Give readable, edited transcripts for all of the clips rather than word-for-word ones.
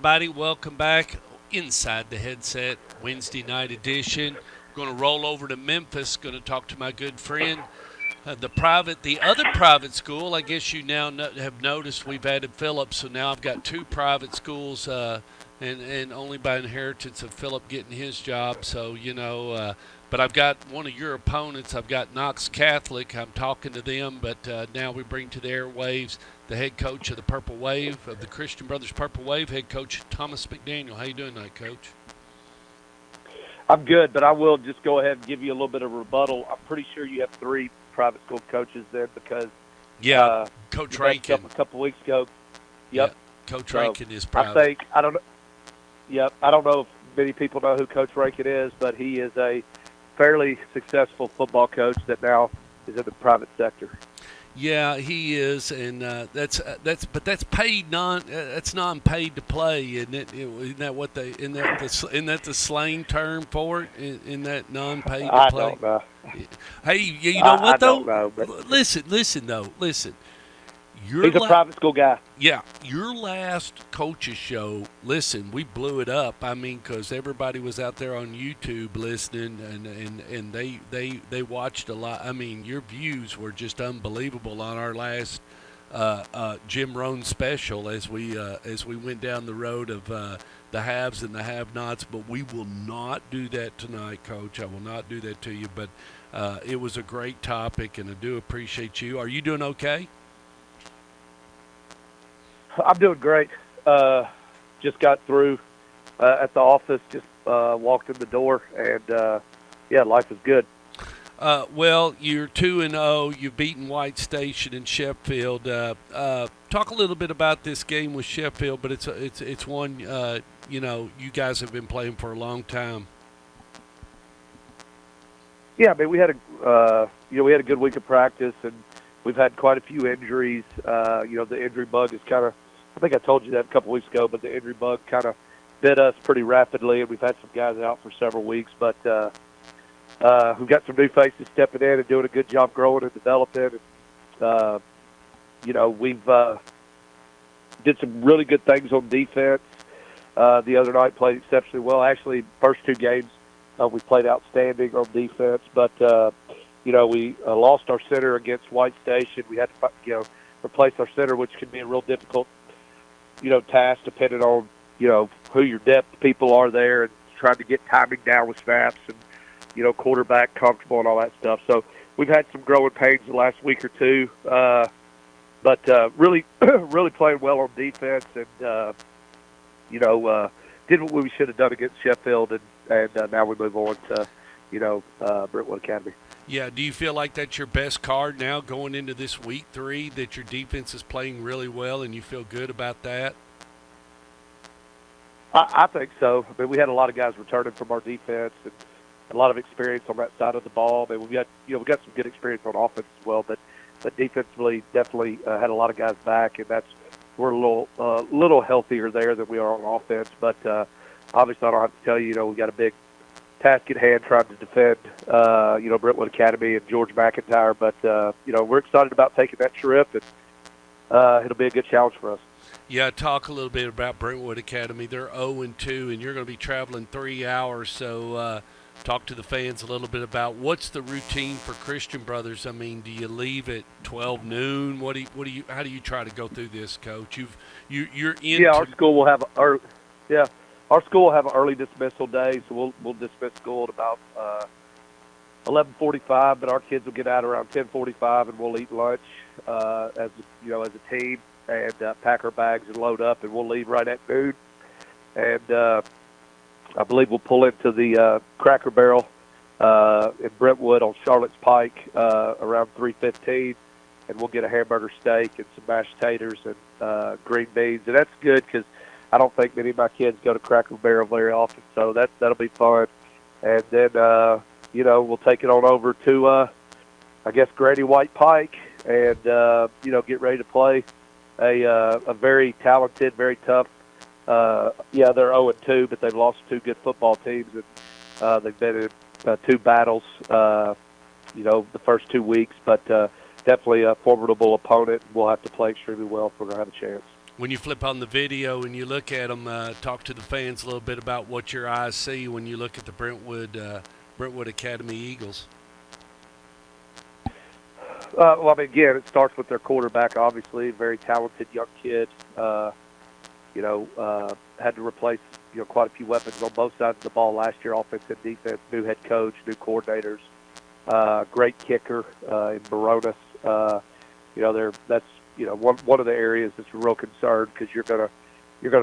everybody. Welcome back inside the headset Wednesday night edition. Going to roll over to Memphis. Going to talk to my good friend, the other private school. I guess you now have noticed we've added Philip, so now I've got two private schools, and only by inheritance of Philip getting his job. So but I've got one of your opponents. I've got Knox Catholic. I'm talking to them, but now we bring to the airwaves the head coach of the Purple Wave, of the Christian Brothers Purple Wave, head coach Thomas McDaniel. How you doing tonight, Coach? I'm good, but I will just go ahead and give you a little bit of rebuttal. I'm pretty sure you have three private school coaches there because Coach you had Rankin. a couple of weeks ago. Yep. Yeah, Coach So Rankin is private. I don't know. Yep. I don't know if many people know who Coach Rankin is, but he is a fairly successful football coach that now is in the private sector. Yeah, he is, and that's paid that's non-paid to play, isn't it? Isn't that what they isn't that the slang term for it? In that non-paid to I play? don't know. Hey, you know what I though? don't know, but Listen. he's a private school guy. Yeah, your last coaches show. Listen, we blew it up. I mean, because everybody was out there on YouTube listening, and they watched a lot. I mean, your views were just unbelievable on our last Jim Rohn special as we went down the road of the haves and the have-nots. But we will not do that tonight, Coach. I will not do that to you. But it was a great topic, and I do appreciate you. Are you doing okay? I'm doing great. Just got through at the office, just walked in the door, and life is good. Well, you're 2-0. You've beaten White Station and Sheffield. Talk a little bit about this game with Sheffield, but it's one you guys have been playing for a long time. Yeah, I mean we had a good week of practice, and we've had quite a few injuries. The injury bug is kind of, I think I told you that a couple weeks ago, but the injury bug kind of bit us pretty rapidly, and we've had some guys out for several weeks. But we've got some new faces stepping in and doing a good job growing and developing. And, we've did some really good things on defense. The other night played exceptionally well. Actually, first two games we played outstanding on defense, but we lost our center against White Station. We had to, replace our center, which can be a real difficult, task depending on, who your depth people are there and trying to get timing down with snaps and, quarterback comfortable and all that stuff. So we've had some growing pains the last week or two, but really, really playing well on defense and, did what we should have done against Sheffield, and now we move on to, Brentwood Academy. Yeah, do you feel like that's your best card now going into this week 3, that your defense is playing really well and you feel good about that? I think so. I mean, we had a lot of guys returning from our defense and a lot of experience on that side of the ball. I mean, we got some good experience on offense as well, but defensively definitely had a lot of guys back, and we're a little healthier there than we are on offense. But obviously, I don't have to tell you, we got a big task at hand trying to defend, Brentwood Academy and George McIntyre. But, we're excited about taking that trip, and it'll be a good challenge for us. Yeah, talk a little bit about Brentwood Academy. They're 0-2, and you're going to be traveling 3 hours. So talk to the fans a little bit about what's the routine for Christian Brothers. I mean, do you leave at 12 noon? How do you try to go through this, Coach? You're in. Yeah, our school will have Our school will have an early dismissal day, so we'll dismiss school at about 11:45. But our kids will get out around 10:45, and we'll eat lunch as a team, and pack our bags and load up, and we'll leave right at noon. And I believe we'll pull into the Cracker Barrel in Brentwood on Charlotte's Pike around 3:15, and we'll get a hamburger steak and some mashed taters and green beans, and that's good because I don't think many of my kids go to Cracker Barrel very often, so that'll be fun. And then, we'll take it on over to, Grady White Pike and, get ready to play a very talented, very tough. They're 0-2, but they've lost 2 good football teams, and they've been in 2 battles, the first 2 weeks. But definitely a formidable opponent, and we'll have to play extremely well if we're going to have a chance. when you flip on the video and you look at them, talk to the fans a little bit about what your eyes see when you look at the Brentwood Academy Eagles. Well, I mean, again, it starts with their quarterback, obviously, very talented young kid. Had to replace, quite a few weapons on both sides of the ball last year, offense and defense, new head coach, new coordinators, great kicker in Baronis. That's one of the areas that's a real concern because you're gonna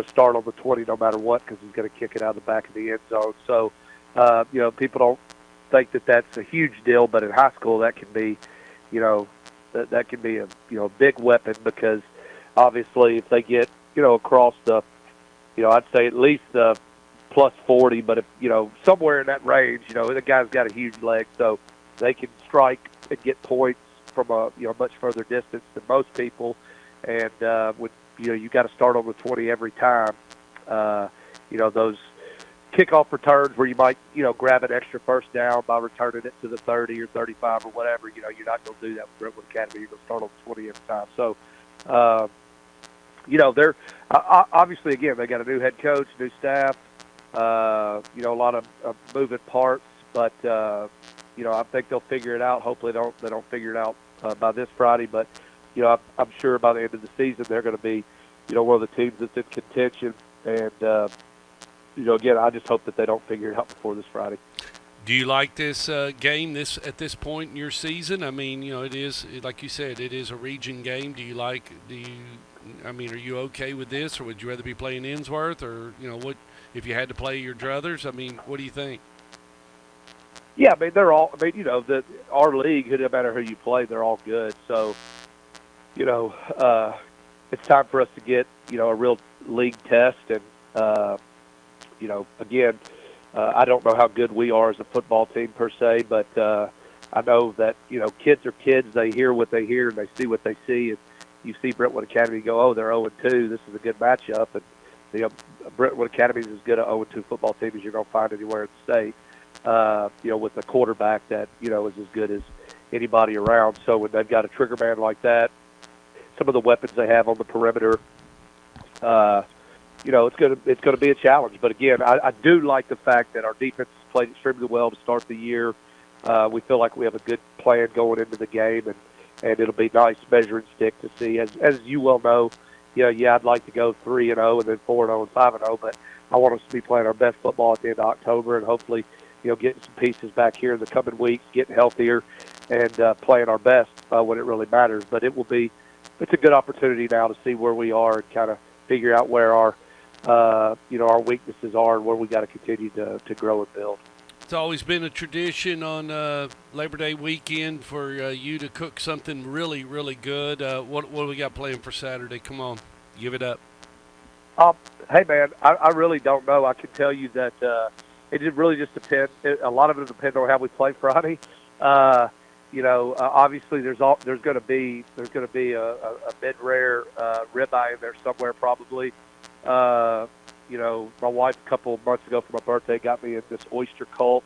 start on the 20 no matter what because he's gonna kick it out of the back of the end zone. So, people don't think that that's a huge deal, but in high school that can be, that can be a big weapon because obviously if they get across the, I'd say at least plus 40, but if somewhere in that range, the guy's got a huge leg, so they can strike and get points from a much further distance than most people, and with you got to start on the 20 every time. Those kickoff returns where you might grab an extra first down by returning it to the 30 or 35 or whatever. You're not going to do that with Brentwood Academy. You're going to start on the 20 every time. So, they're obviously again they got a new head coach, new staff. A lot of moving parts, but I think they'll figure it out. Hopefully, they don't figure it out by this Friday, but I'm sure by the end of the season they're going to be one of the teams that's in contention. And again, I just hope that they don't figure it out before this Friday. Do you like this game at this point in your season? I mean, it is, like you said, it is a region game. Are you okay with this, or would you rather be playing Innsworth, or what if you had to play your druthers? I mean, what do you think? Yeah, I mean they're all. I mean, our league, no matter who you play, they're all good. So, it's time for us to get a real league test, and again, I don't know how good we are as a football team per se, but I know that kids are kids. They hear what they hear and they see what they see, and you see Brentwood Academy go, oh, they're 0-2. This is a good matchup, and Brentwood Academy is as good an 0-2 football team as you're going to find anywhere in the state. With a quarterback that is as good as anybody around. So when they've got a trigger man like that, some of the weapons they have on the perimeter, it's gonna be a challenge. But again, I do like the fact that our defense has played extremely well to start the year. We feel like we have a good plan going into the game, and it'll be nice measuring stick to see. As you well know, I'd like to go 3-0 and then 4-0 and 5-0, but I want us to be playing our best football at the end of October and hopefully, getting some pieces back here in the coming weeks, getting healthier, and playing our best when it really matters. But it's a good opportunity now to see where we are and kind of figure out where our weaknesses are and where we got to continue to grow and build. It's always been a tradition on Labor Day weekend for you to cook something really, really good. What do we got playing for Saturday? Come on, give it up. Hey, man, I really don't know. I can tell you that it really just depends. A lot of it depends on how we play Friday. Obviously there's going to be a mid-rare ribeye in there somewhere probably. My wife a couple of months ago for my birthday got me in this oyster cult,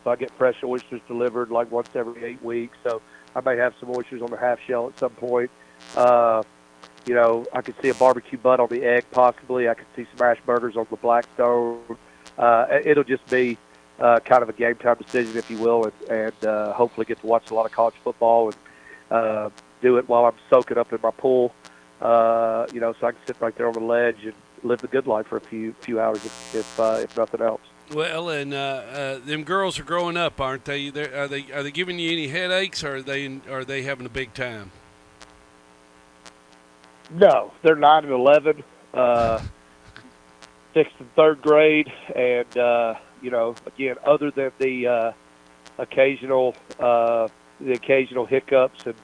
so I get fresh oysters delivered like once every 8 weeks. So I may have some oysters on the half shell at some point. I could see a barbecue butt on the egg possibly. I could see smash burgers on the Blackstone. It'll just be kind of a game time decision, if you will, and hopefully get to watch a lot of college football and do it while I'm soaking up in my pool. So I can sit right there on the ledge and live the good life for a few hours, if nothing else. Well, and them girls are growing up, aren't they? Are they giving you any headaches, or are they having a big time? No, they're 9 and 11, 6th and 3rd grade, and again, other than the occasional hiccups, and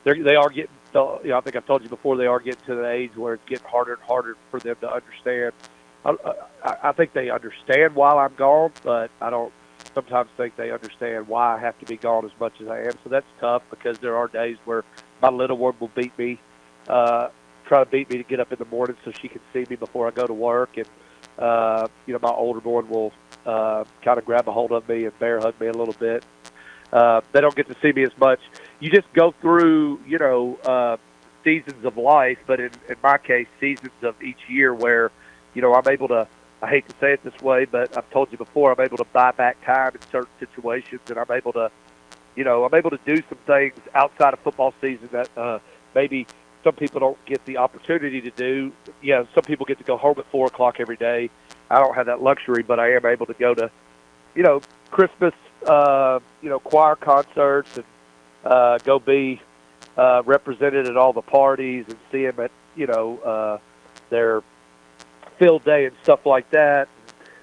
they are getting. I think I've told you before, they are getting to the age where it's getting harder and harder for them to understand. I think they understand why I'm gone, but I don't sometimes think they understand why I have to be gone as much as I am. So that's tough because there are days where my little one will beat me, try to beat me to get up in the morning so she can see me before I go to work. And, my older one will kind of grab a hold of me and bear hug me a little bit. They don't get to see me as much. You just go through, seasons of life, but in my case, seasons of each year where, I'm able to. I hate to say it this way, but I've told you before, I'm able to buy back time in certain situations, and I'm able to do some things outside of football season that maybe some people don't get the opportunity to do. Yeah, some people get to go home at 4 o'clock every day. I don't have that luxury, but I am able to go to, Christmas, choir concerts and go be represented at all the parties and see them at, their field day and stuff like that.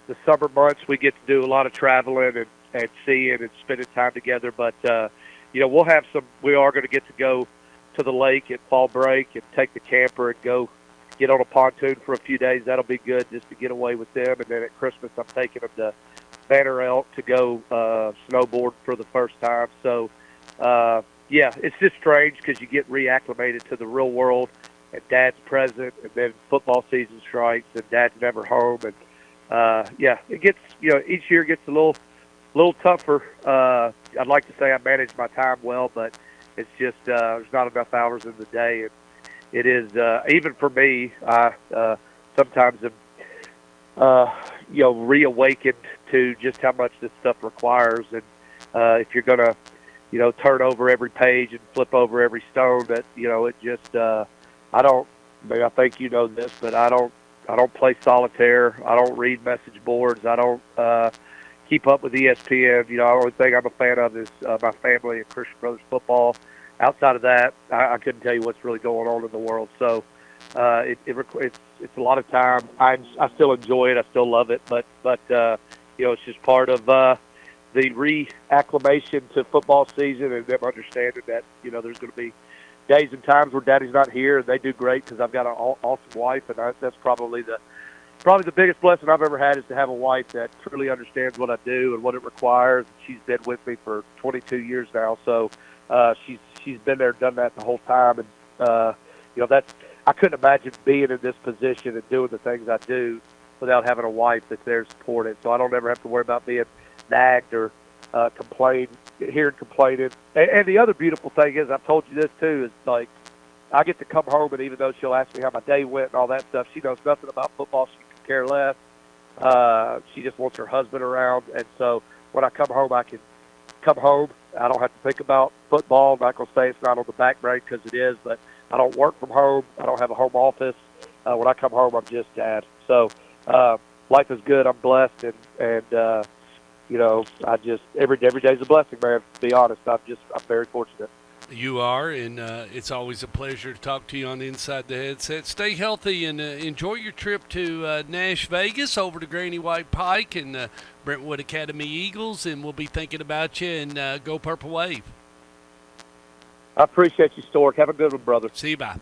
The summer months, we get to do a lot of traveling and seeing and spending time together. But, we are going to get to go to the lake at fall break and take the camper and go get on a pontoon for a few days. That'll be good just to get away with them. And then at Christmas, I'm taking them to Banner Elk to go snowboard for the first time. So, it's just strange because you get reacclimated to the real world, and Dad's present, and then football season strikes, and Dad's never home. And, it gets, each year gets a little tougher. I'd like to say I manage my time well, but it's just there's not enough hours in the day. And it is, even for me, I sometimes am, reawakened to just how much this stuff requires. And if you're going to, turn over every page and flip over every stone, that, it just, I think you know this, but I don't play solitaire. I don't read message boards. I don't keep up with ESPN. The only thing I'm a fan of is my family and Christian Brothers football. Outside of that, I couldn't tell you what's really going on in the world. So it's a lot of time. I still enjoy it. I still love it. But it's just part of the reacclimation to football season, and them understanding that there's going to be days and times where Daddy's not here, and they do great because I've got an awesome wife, and that's probably the biggest blessing I've ever had, is to have a wife that truly understands what I do and what it requires. She's been with me for 22 years now, so she's been there, done that the whole time, and I couldn't imagine being in this position and doing the things I do without having a wife that's there to support it. So I don't ever have to worry about being nagged or hearing complaining. And the other beautiful thing is, I've told you this too, is like I get to come home, and even though she'll ask me how my day went and all that stuff, she knows nothing about football. She could care less. She just wants her husband around. And so when I come home, I can come home. I don't have to think about football. I'm not going to say it's not on the back brain, because it is, but I don't work from home. I don't have a home office. When I come home, I'm just Dad. So life is good. I'm blessed, and I just every day's a blessing, man. To be honest, I'm very fortunate. You are, and it's always a pleasure to talk to you on Inside the Headset. Stay healthy and enjoy your trip to Nash Vegas, over to Granny White Pike and Brentwood Academy Eagles, and we'll be thinking about you, and go Purple Wave. I appreciate you, Stork. Have a good one, brother. See you, bye.